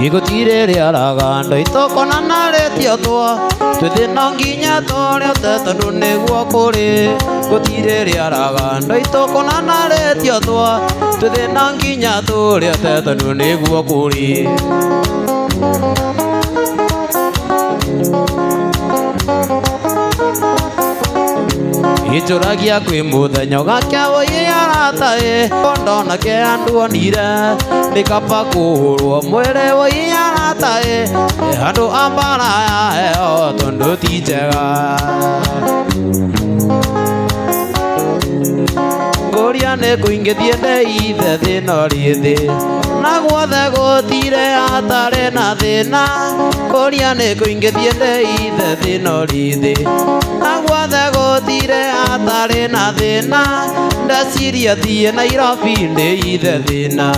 Igutire riaraga ndo itokona naretia twa twithina nginya tore tondu niguo kuri gutire riaraga ndo itokona naretia twa twithina nginya tore tondu niguo kuri Ijuragia kwi muthenya ugakia woi aratae ndona ke andu onire nikaba kuhurwo mwire woi aratae andu ambara ya tondu ti njega ngoria ni kuingithie ndeithe thina rithi na guothe gutire atari na thina ngoria ni kuingithie ndeithe thina rithi na guothe gutire atari na thina ndaciria thie Nairobi ndeithe thina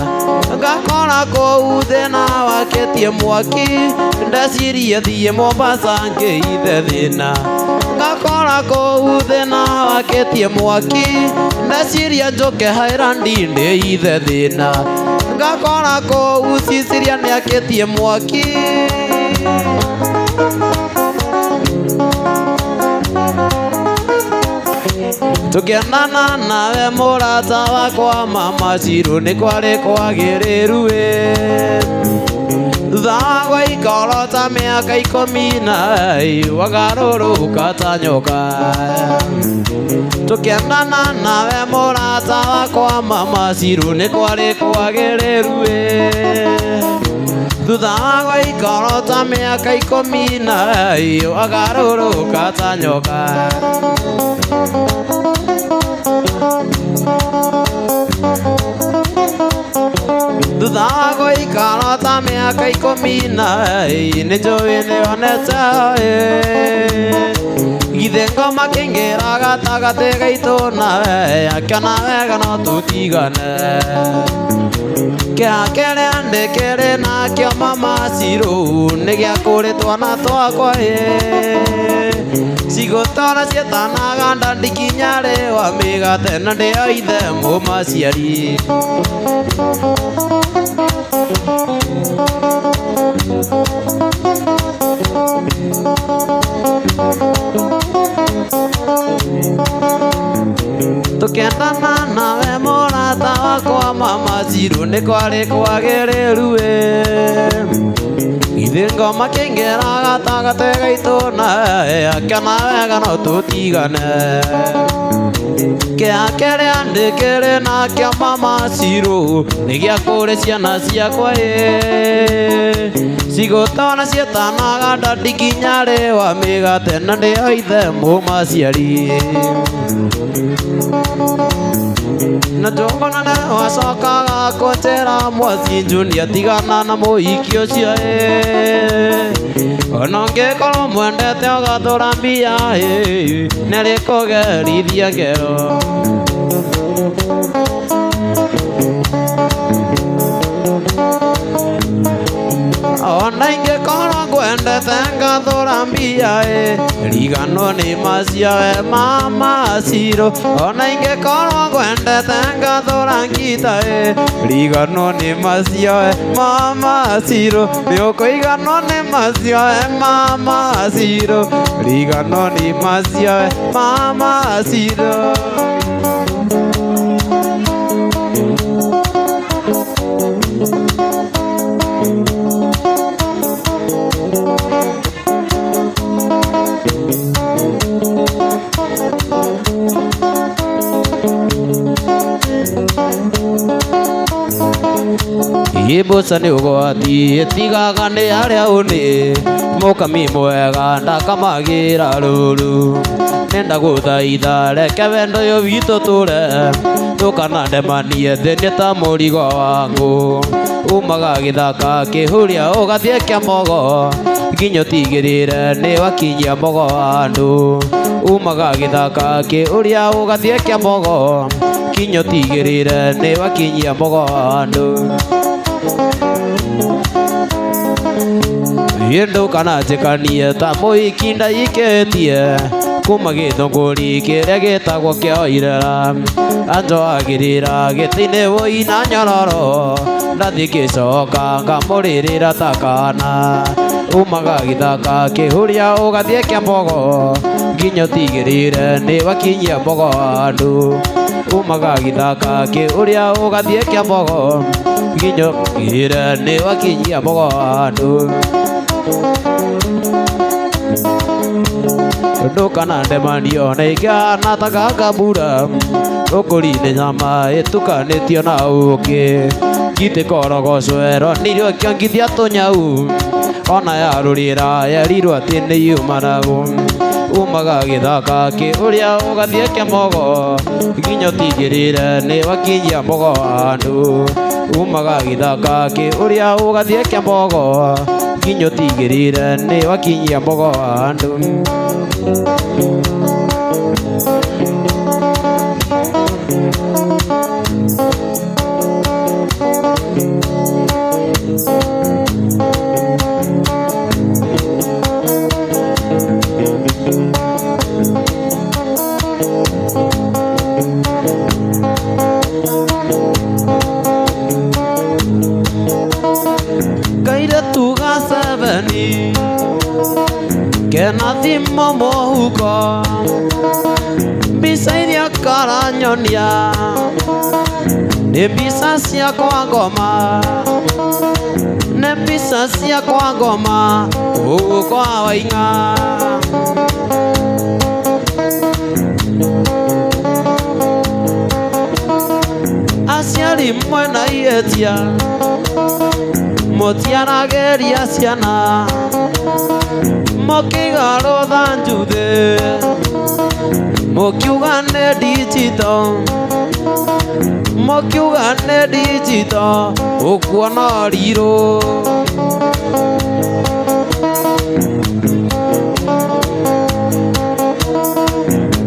ngakora kuu thina waketie mwaki ndaciria thie Mombasa ngeithe thina ngakora kuu thina waketie mwaki ndaciria njoke Highland ndeithe thina ngakora kuu Sicilia niaketie mwaki tukiendana nawe murata wakwa mama Ciru ni kwari kwagiriru thagwa ikoro ta miaka 10 wagaruruka ta nyoka tukiendana nawe murata wakwa mama Ciru ni kwari kwagiriru thagwa ikoro ta miaka 10 wagaruruka ta nyoka thuthago ikara ta miaka 10 nĩnjũĩ nĩonete githĩ ngoma kĩngĩra gatagatĩ gaitũ nawe akĩona wega no tũtigane kĩa kĩrĩa ndĩkĩrĩ nakĩo mama Ciru nĩ gĩa kũrĩ twana twakwa cigũtara ciĩtanaga ndikinya rĩ wa mĩgate na ndĩo ithe mũmaciari tukiendana nawe murata wakwa mama Ciru ni kwari kwagiriru githĩ ngoma kĩngĩra gatagatĩ gaitũ nawe akĩona wega no tũtigane kĩa kĩrĩa ndĩkĩrĩ nakĩo mama Ciru nĩ gĩa kũrĩ ciana ciakwa cigũtona ciĩtanaga ndikinya rĩ wa mĩgate na ndĩo ithe mũmaciari na njũng'ona nĩ wacokaga kũnjĩra Mwathi Junior tigana na mũhiki ũcio ona ũngĩkorwo mwendete ũgathũra mbia nĩrĩkũgerithia ngero ona ingĩkorwo ngwendete ngathũra mbia riganwo nĩ maciawe mama Ciru ona ingĩkorwo ngwendete ngathũra ngita riganwo nĩ maciawe mama Ciru nĩũkũiganwo nĩ maciawe mama Ciru riganwo nĩ maciawe mama Ciru Ibuca nĩ ũgwati ĩtigaga nĩ arĩa ũnĩ mũkami mwega ndakamagĩra rũru nenda gũthaitha reke wendo ũyũ witũ tũre tũkanandemanie thĩinĩ ta mũrigo wangũ umaga gĩthaka kĩhuria ũgathiĩ kĩamogo nginya ũtigĩrĩre nĩ wakinyia mogo wa andũ umaga gĩthaka kĩhuria ũgathiĩ kĩamogo nginya ũtigĩrĩre nĩ wakinyia mogo wa andũ Yendo kana njĩkanie ta mũhiki ndaikĩtie kuma gĩthũngũri kĩrĩa gĩtagwo kĩa irera anjoagĩrĩra gĩtĩ-inĩ wũina nyororo ndathiĩ ngĩcoka ngamũrĩrĩra ta kana umaga gĩthaka kĩhũria ũgathiĩ kĩa mbogo nginya ũtigĩrĩre nĩ wakinyia mbogo handũ umaga gĩthaka kĩhũria ũgathiĩ kĩa mbogo nginya ũtigĩrĩre nĩ wakinyia mbogo handũ ndũkana ndemanio na igana ta gakambura ũkũri-inĩ nyama ĩtukanĩtio na ũkĩ gitĩ korogocwero nĩirio kĩongithia tũnyau ona yarũrĩra yerirwo atĩ nĩ yumanagu umaga gĩthaka kĩhũria ũgathiĩ kĩa mbogo nginya ũtigĩrĩre nĩ wakinyia mbogo handũ umaga gĩthaka kĩhũria ũgathiĩ kĩa mbogo nginya ũtigĩrĩre nĩ wakinyia mbogo handũ tuga seveni kena thimo mũhuko mbica iria karanyonia nĩ mbica ciakwa ngoma nĩ mbica ciakwa ngoma ũguo kwa Waing'a aciari mwena ihetia mũtianageria ciana mũkĩiga rũtha njuthĩ mũkiuga nĩ digital mũkiuga nĩ digital ũkuona rirũ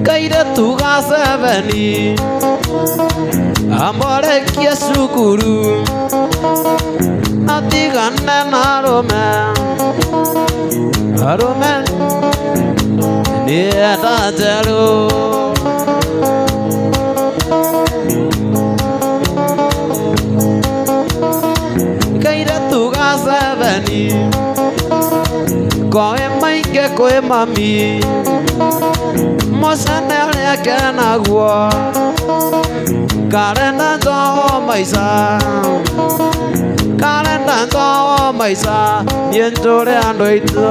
kairĩtu ga seveni amborekie cukuru natigane na arũme nĩ enda njerũ kairĩtu ga seveni koĩ maingĩ kwĩ mami mũcene ũrĩa kenaguo karenda njoho maica karenda njoho maica niĩ njũre andũ aitũ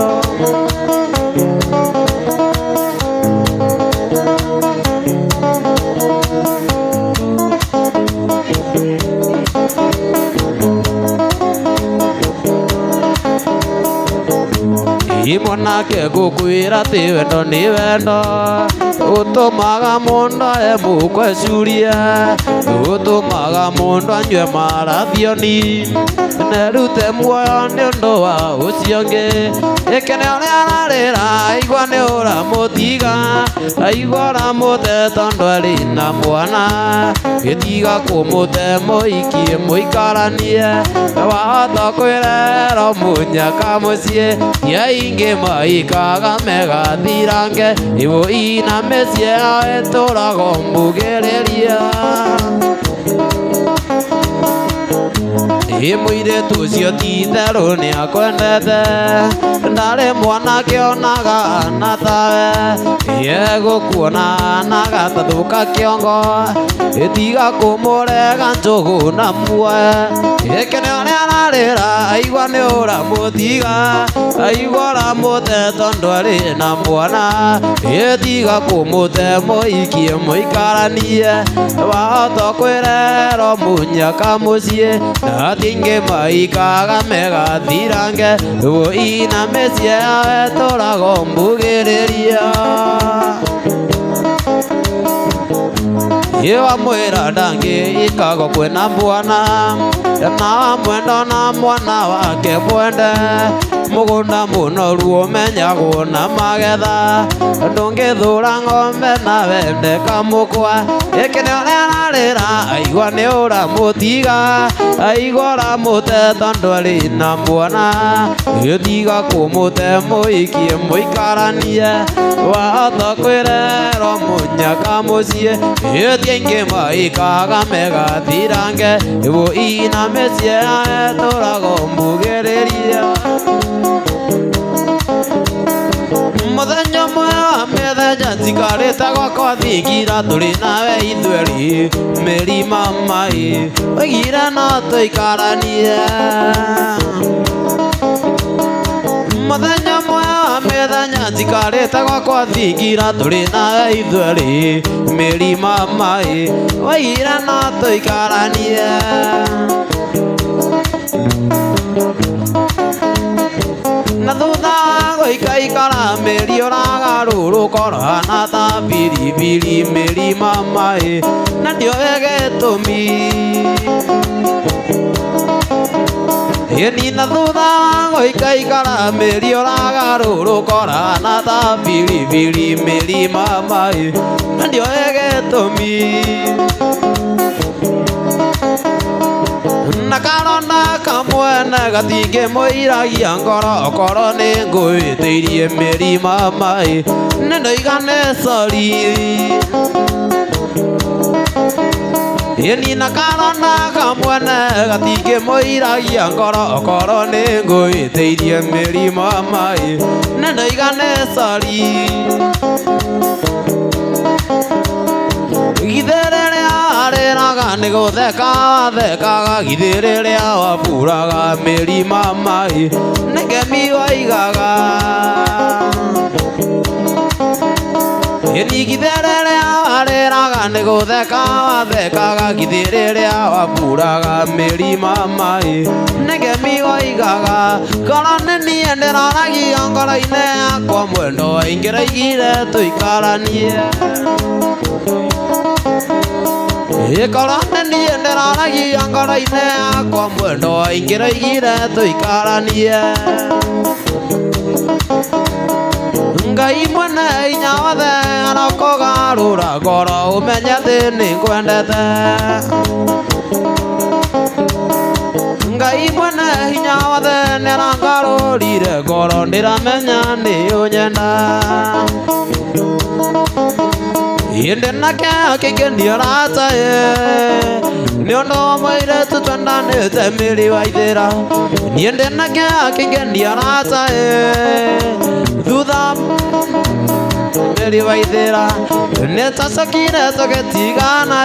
imonake ngũkwĩra atĩ wendo nĩ wendo ũtũmaga mũndũ emũkweciurie ũtũmaga mũndũ anyue marathoni nerute muoyo nĩ ũndũ wa ũcio ũngĩ ĩkene ũrĩa ararĩra aigua nĩ ũramũtiga aigua ũramũte tondũ arĩ na mwana gĩtiga kũmũte mũikie mũikaranie wahota kwĩrera mũnyaka mũciĩ yaingĩ maikaga megathirange ivo ina mĩciĩ yao ĩtũrago mbugĩrĩria mũirĩtu ũcio ti itherũ nĩ akwendete ndarĩ mwanake onaga na tawe egũkuona naga tathũka kĩongo ĩtiga kũmũrega njũgũ na muoe ĩkene ũrĩa ararĩra aigua nĩ ũramũtiga aigua ũramũte tondũ arĩ na mwana ĩtiga kũmũte mũikie mũikaranie wahota kwĩrera mũnyaka mũciĩ natingĩ maikaga megathirange rũo ina mĩciĩ yao ĩtũrago mbugĩrĩria wamwĩra ndangĩikagwo kwĩna mwana na mwenda na mwana wake mwende mugunda munoru umenyagwo na magetha ndungithura ng'ombe na wende kamukwa iki nio rĩararĩra aigua nĩ ũramũtiga aigua ũramũte tondũ arĩ na mwana gĩtiga kũmũte mũikie mũikaranie wahota kwĩrerwo mũnyaka mũciĩ ĩti aingĩ maikaga megathirange wũi na mĩciĩ yae tũrago mbugĩrĩria mũthenya ũmwe wa mĩthenya njikarĩte gwakwa thingira tũrĩ nawe ithuerĩ mĩrima maĩ oigire no tũikaranie mũthenya ũmwe wa mĩthenya njikarĩte gwakwa thingira tũrĩ nawe ithuerĩ mĩrima maĩ oigire no tũikaranie na thutha gũikaikara mĩri ũragarũrũka na ta biribiri mĩrima maĩ na ndioĩ gĩtũmi ĩni na thutha gũikaikara mĩri ũragarũrũka na ta biribiri mĩrima maĩ na ndioĩ gĩtũmi na karonda kamwene gatingĩmũiragia ngoro okorwo nĩ ngwĩtĩirie mĩrima maĩ nĩndoigane sori ĩni na karonda kamwene gatingĩmũiragia ngoro okorwo nĩ ngwĩtĩirie mĩrima maĩ nĩndoigane sori githĩ rĩrĩa arĩraga nĩ gũtheka wathekaga githĩ rĩrĩa waburaga mĩrima maĩ nĩ ngemi waigaga ĩni githĩ rĩrĩa arĩraga nĩ gũtheka wathekaga githĩ rĩrĩa waburaga mĩrima maĩ nĩ ngemi waigaga ngoro nĩ niĩ ndĩroragia ngoro-inĩ yakwa mwendo waingĩraigire tũikaranie ĩkorwo nĩ niĩ ndĩroragia ngoro-inĩ yakwa mwendo waingĩraigire tũikaranie Ngai mwene hinya wothe arokogarũra ngoro ũmenye atĩ nĩ ngwendete Ngai mwene hinya wothe nĩ arangarũrire ngoro ndĩramenya nĩ ũnyenda Yende nake akĩngenia rata nĩ ũndũ wa mũirĩtu twendanĩte mĩri waithĩra Yende nake akĩngenia rata thutha mĩri waithĩra nĩtacokire tũgĩtigana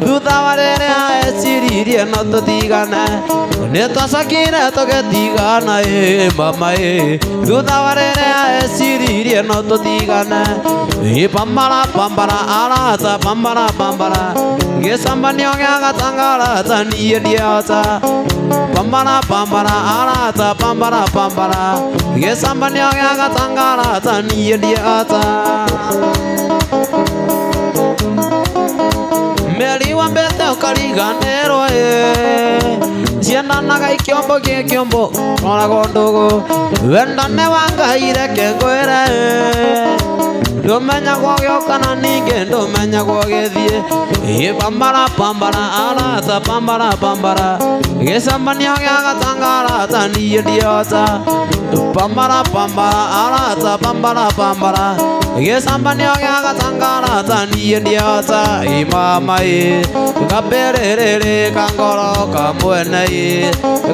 thutha wa rĩrĩa eciririe no tũtigane nĩtacokire tũgĩtigana mama thutha wa rĩrĩa eciririe no tũtigane pambara pambara arata pambara pambara gĩcambanio gĩa gatangarata niĩ ndiahota pambara pambara arata pambara pambara gĩcambanio gĩa gatangarata niĩ ndiahota mĩeri wambĩte ũkariganĩrwo ciendanaga ikĩombo gĩ kĩombo oragwo ndũgũ wendane wa Ngai reke ngwĩre ndũmenyagwo gĩoka na ningĩ ndũmenyagwo gĩthiĩ pambara pambara arata pambara pambara gĩcambanio gĩa gatangarata niĩ ndiahota pambara pambara arata pambara pambara gĩcambanio gĩa gatangarata niĩ ndiahota mama gapĩrĩrĩrĩ ka ngoro ka mwene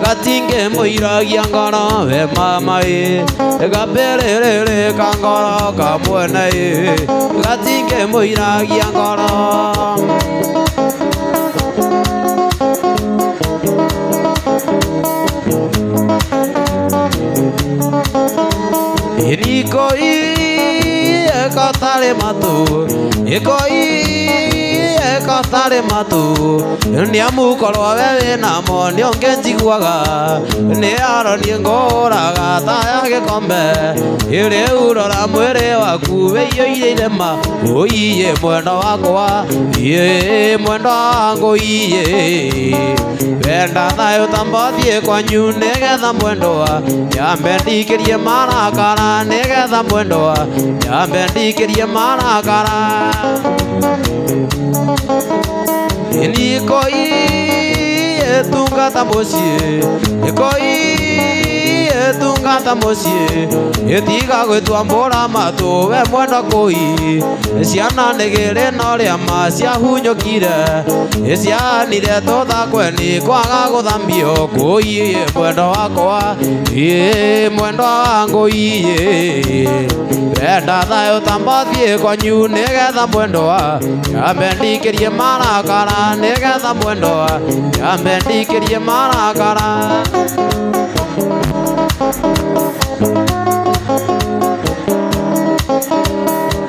gatingĩmũiragia ngoro we mama gapĩrĩrĩrĩ ka ngoro ka mwene gatingĩmũiragia ngoro Ikoi eka tare matu Ikoi eka matare matu niamu korwo we namo nionge njiguaga ni aronie ngoraga ta ya gikombe ire urora mwiri waku weio irema oiye mwendo wakwa iye mwendo wangu iye wenda thayo tambathie kwanyu nigetha mwendwa yambe ndikirie marakara nigetha mwendwa yambe ndikirie marakara nikoi etungata mucie nikoi etungata mucie etiga gwitwa mbura matu we mwenda koi ciana nigire no ria maciahunyukire cianire tuthakwe ni kwaga guthambio koi mwenda wakwa mwenda wangu wenda thayo tambathie kwanyu nigetha mwendwa yambe ndikirie marakara nigetha mwendwa yambe ndikirie marakara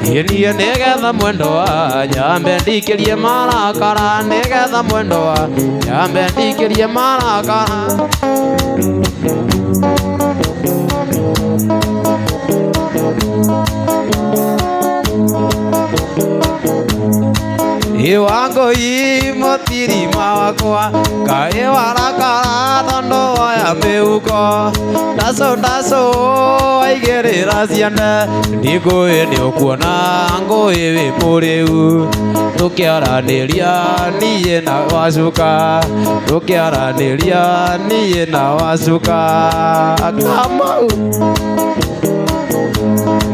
niye nigetha mwendwa yambe ndikirie marakara nigetha mwendwa yambe ndikirie marakara iwango imotirima wakwa kae warakara tondo ya meuko ndaso aigerera ciana ndikoe ni ukuona ngoi wi muriu tukiaraniria niye na wacuka tukiaraniria niye na wacuka Kamau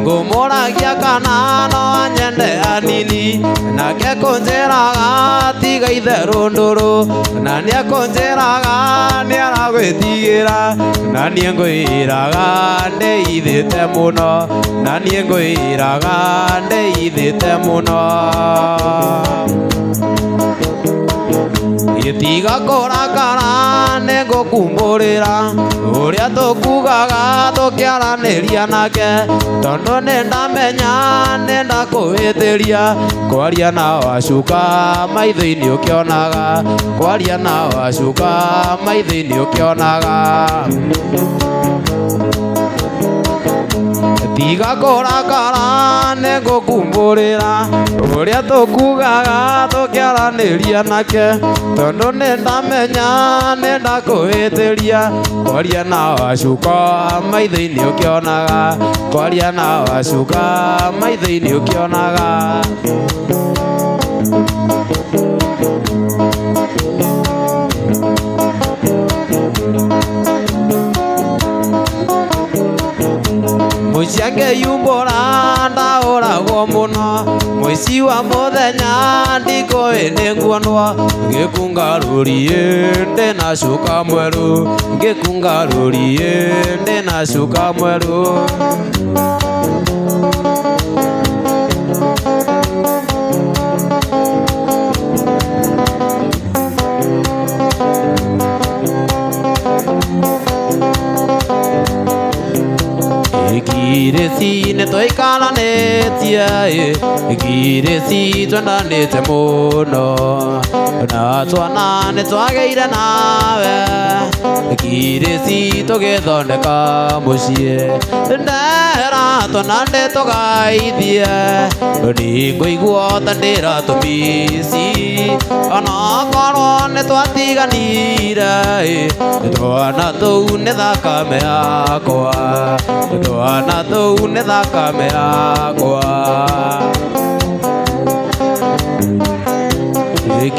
ngumuragia kana no anyende anini nake kunjiraga tiga itherũ ndũrũ na nĩakunjiraga nĩaragwĩtigĩra na niĩ ngwĩraga ndĩithĩte mũno na niĩ ngwĩraga ndĩithĩte mũno gĩtiga kũrakara nĩngũkumbũrĩra ũrĩa tũkugaga tũkĩaranĩria nake tondũ nĩndamenya nĩndakũhĩtĩria kwaria na wacuka maitho-inĩ ũkĩonaga kwaria na wacuka maitho-inĩ ũkĩonaga tiga kũrakara nĩngũkumbũrĩra ũrĩa tũkugaga tũkĩaranĩria nake tondũ nĩndamenya nĩndakũhĩtĩria kwaria na wacuka maitho-inĩ ũkĩonaga kwaria na wacuka maitho-inĩ ũkĩonaga muciake yumbura ndaũragwo mũno mũici wa mũthenya ndikoĩ nĩnguonwo ngĩkunga rũriĩ ndĩna cuka mwerũ ngĩkunga rũriĩ ndĩna cuka mwerũ Giresi nĩtũikaranĩtie giresi twendanĩte mũno na twana nĩtwagĩire nawe giresi tũgĩthondeka mũciĩ ndera twana ndĩtũgaithie nĩngũigua ta ndĩratũmici onakorwo nĩtwatiganire twana tũu nĩ thakame yakwa twana tũu nĩ thakame yakwa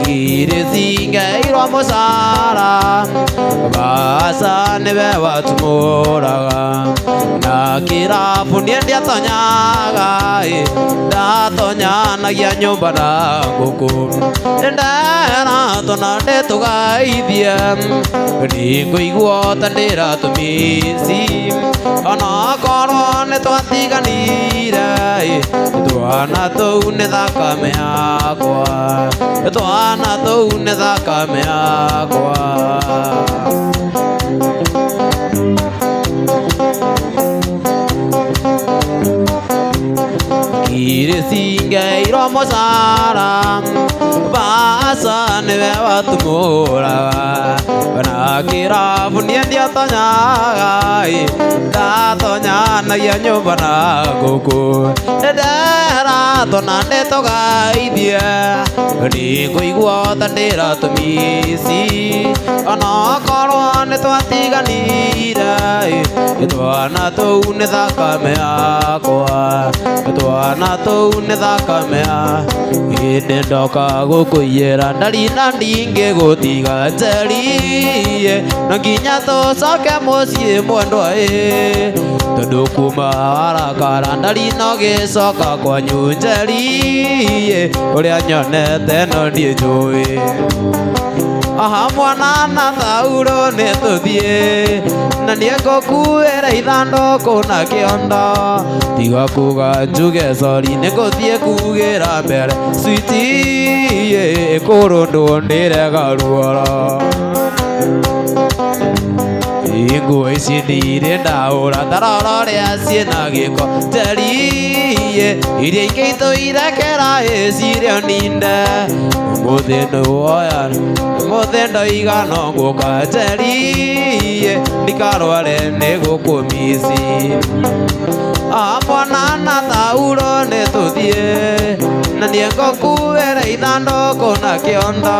giresi ngeirwo mũcara baca nĩwe watumũraga na kĩrabu niĩ ndiatonyaga ndatonyanagia nyũmba na ngũkũ ndera twana ndĩtũgaithie nĩngũigua ta ndĩratũmici onakorwo nĩtwatiganire twana tũu nĩ thakame yakwa twana tũu nĩ thakame yakwa giresi ngeirwo wa musara basa niwe watumuraga na kirabu niendia tonyaga ndatonyanagia nyumba na guku ndera tona ndetogaithie ningũigua ta ndĩratũmisi onokorwo nĩtwatiganire twana tũu nĩ thakame yakwa twana tũu nĩ thakame ya hĩndĩ ndoka gũkũiyĩra ndarina ndingĩgũtiga njerie no nginya tũcoke mũciĩ mwendwa tondũ kuma warakara ndarina ũgĩcoka kwanyu njerie ũrĩa nyonete no ndiĩ njũĩ aha mwana na thaurũ nĩ tũthiĩ na nĩngũkuĩra ithandũkũ na kĩondo tiga kuga njuge sorry nĩngũthiĩ kugĩra mbere switi kũrũndwo ndĩrega ruoro nguo ici ndirĩ ndaũra tarora ũrĩa ciĩna gĩko njerie iria ingĩ itũirekera cirĩ ninde ũmũthĩ nĩwoya ũmũthĩ ndoiga no ngũka njerie ndikarware nĩ gũkũmisi mwana na thaurũ nĩ tũthiĩ na nĩngũkuĩra ithandũkũ na kĩondo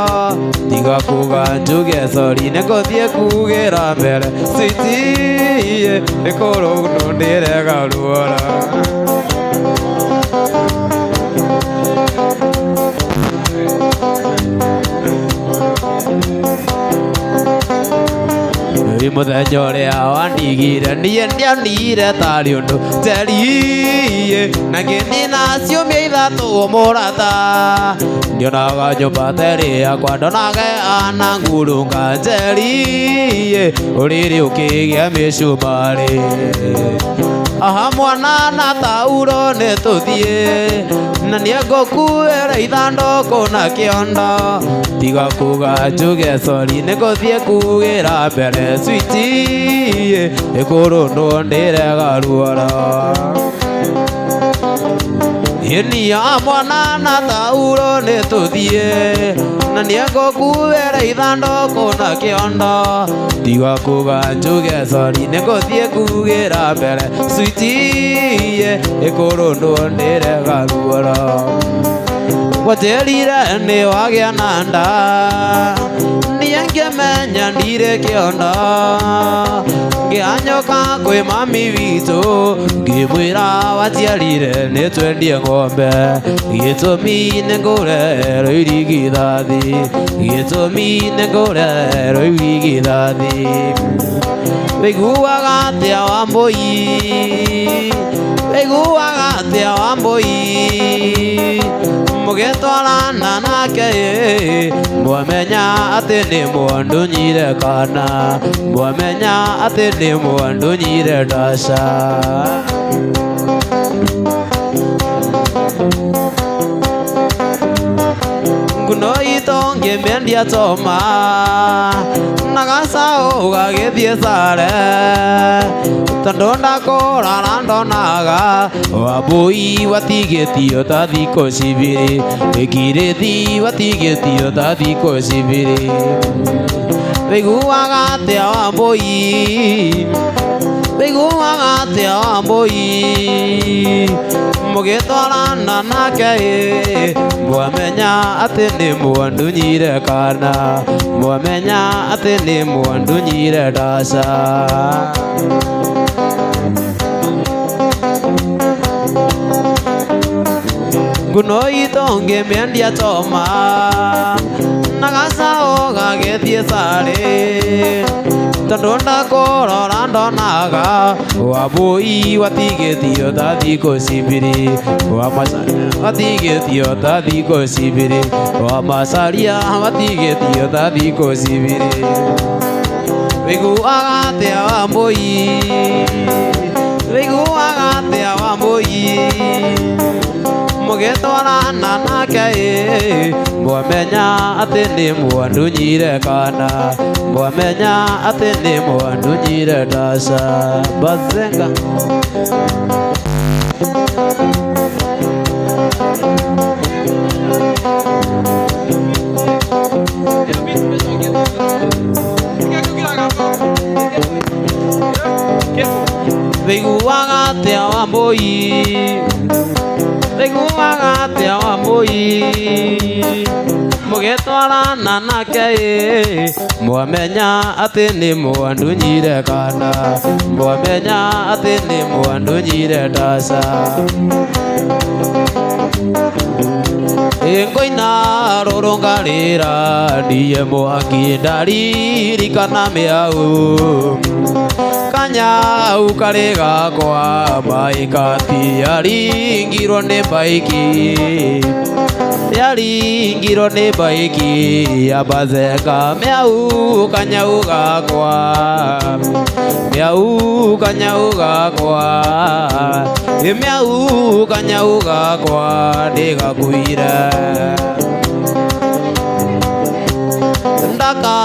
tiga kuga njuge sorry nĩngũthiĩ kugĩra mbere switi nĩ kũrũndũ ndĩrega ruora mũthenya ũrĩa wandigire niĩ ndiaunire tarĩ ũndũ njerie na ngĩnina ciumia ithatũ mũrata ndionaga nyũmba terĩ yakwa ndonage ana ngurunga njerie ũrĩrĩ ũkĩgĩa mĩcumarĩ aha mwana na taurũ nĩ tũthiĩ na nĩngũkuĩra ithandũkũ na kĩondo tiga kuga njuge sorry nĩngũthiĩ kugĩra mbere switi ĩkũrũndwo ndĩrega ruoro ĩnia mwana na taurũ nĩ tũthiĩ na nĩngũkuĩra ithandũkũ na kĩondo tiga kuga njuge sorry nĩngũthiĩ kugĩra mbere switi ĩkũrũndwo ndĩrega ruoro ngũnjĩrire nĩ wagĩa na nda niĩ ngĩmenya ndirĩ kĩondo ngĩhanyũka kwĩ mami witũ ngĩmwĩra waciarire nĩ twendie ng'ombe gĩtũmi nĩ ngũrerwo irigithathi gĩtũmi nĩ ngũrerwo irigithathi wĩiguaga atĩa Wambũi wĩiguaga atĩa Wambũi mũgĩtwarana nake mwamenya atĩ nĩ mwandunyire kana mwamenya atĩ nĩ mwandunyire ndaca nguno itũ ngĩmĩendia toma na gacaũ gagĩthiĩ sare tondũ ndakũrara ndonaga Wambũi watigĩtio ta thikũ cibiri ĩkirĩthi watigĩtio ta thikũ cibiri wĩiguaga atĩa Wambũi wĩiguaga atĩa Wambũi mũgĩtwarana nake mwamenya atĩ nĩ mwandunyire kana mwamenya atĩ nĩ mwandunyire ndaca nguno itũ ngĩmĩendia toma na gacaũ gagĩthiĩ sare tondũ ndakũrora ndonaga Wambũi watigĩtio ta thikũ cibiri watigĩtio ta thikũ cibiri Wamacaria watigĩtio ta thikũ cibiri wĩiguaga atĩa Wambũi wĩiguaga atĩa Wambũi mũgĩtwarana nake mwamenya atĩ nĩ mwandunyire kana mwamenya atĩ nĩ mwandunyire ndaca Bazenga Wambui Riguaga atia Wambui Mũgĩtwarana nake mwamenya atĩ nĩ mwandunyire kana mwamenya atĩ nĩ mwandunyire ndaca Ngoina rũrũngarĩra ndiye mwaki ndaririkana mĩau Kanyau karĩ gakwa baikati yaringirwo nĩ baiki yaringirwo nĩ baiki ya batheka mĩau kanyau gakwa mĩau kanyau gakwa mĩau kanyau gakwa ndĩgakuire ndaka